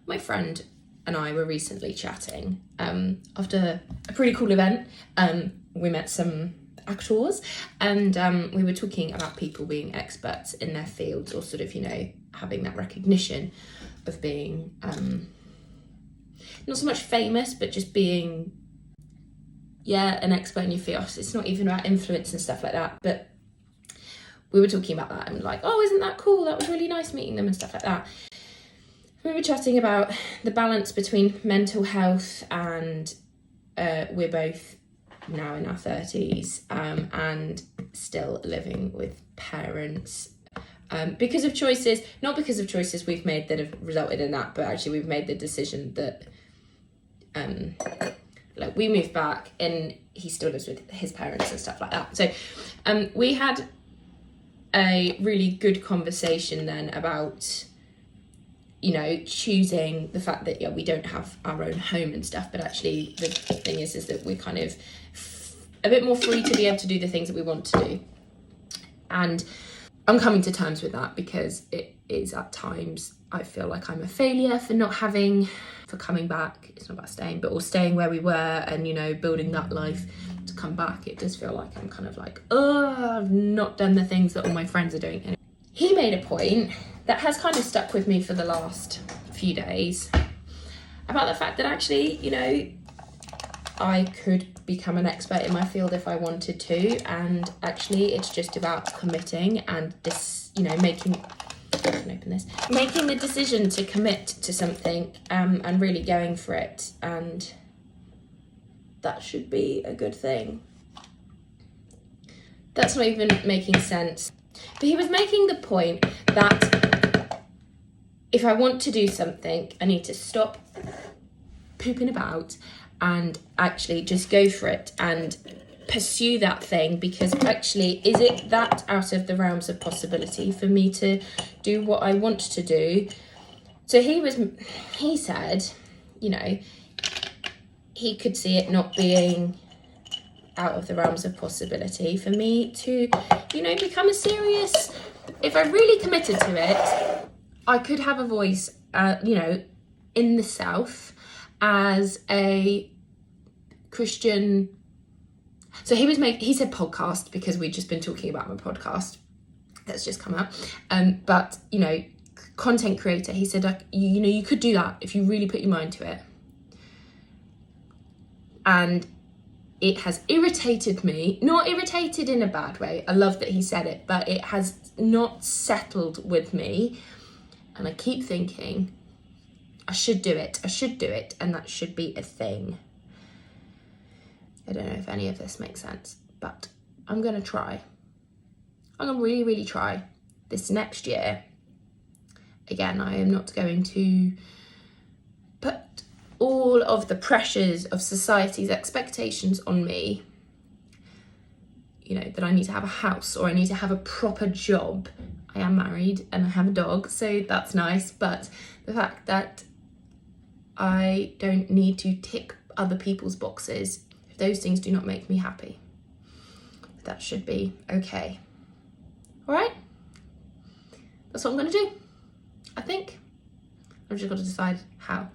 My friend and I were recently chatting after a pretty cool event. We met some actors, and we were talking about people being experts in their fields, or sort of, you know, having that recognition of being not so much famous, but just being, an expert in your field. It's not even about influence and stuff like that, but we were talking about that and like, oh, isn't that cool? That was really nice meeting them and stuff like that. We were chatting about the balance between mental health, and we're both now in our 30s and still living with parents because of choices, not because of choices we've made that have resulted in that, but actually we've made the decision that like we moved back and he still lives with his parents and stuff like that. So we had a really good conversation then about, you know, choosing the fact that we don't have our own home and stuff, but actually the thing is that we're kind of a bit more free to be able to do the things that we want to do. And I'm coming to terms with that, because it is at times I feel like I'm a failure for coming back. It's not about staying, but or staying where we were and, you know, building that life to come back. It does feel like I'm kind of like, oh, I've not done the things that all my friends are doing. And he made a point that has kind of stuck with me for the last few days about the fact that actually, you know, I could become an expert in my field if I wanted to, and actually it's just about committing and making the decision to commit to something and really going for it, and that should be a good thing. That's not even making sense. But he was making the point that if I want to do something, I need to stop pooping about and actually just go for it and pursue that thing, because actually, is it that out of the realms of possibility for me to do what I want to do? So he said, you know, he could see it not being out of the realms of possibility for me to, you know, become a serious, if I really committed to it, I could have a voice, you know, in the South as a Christian. So he said podcast, because we'd just been talking about my podcast that's just come out. But, you know, content creator, he said, like, you know, you could do that if you really put your mind to it. And it has irritated me, not irritated in a bad way. I love that he said it, but it has not settled with me. And I keep thinking, I should do it, and that should be a thing. I don't know if any of this makes sense, but I'm going to try. I'm going to really, really try this next year. Again, I am not going to put all of the pressures of society's expectations on me, you know, that I need to have a house or I need to have a proper job. I am married and I have a dog, so that's nice, but the fact that I don't need to tick other people's boxes, if those things do not make me happy, that should be okay. All right? That's what I'm going to do, I think. I've just got to decide how.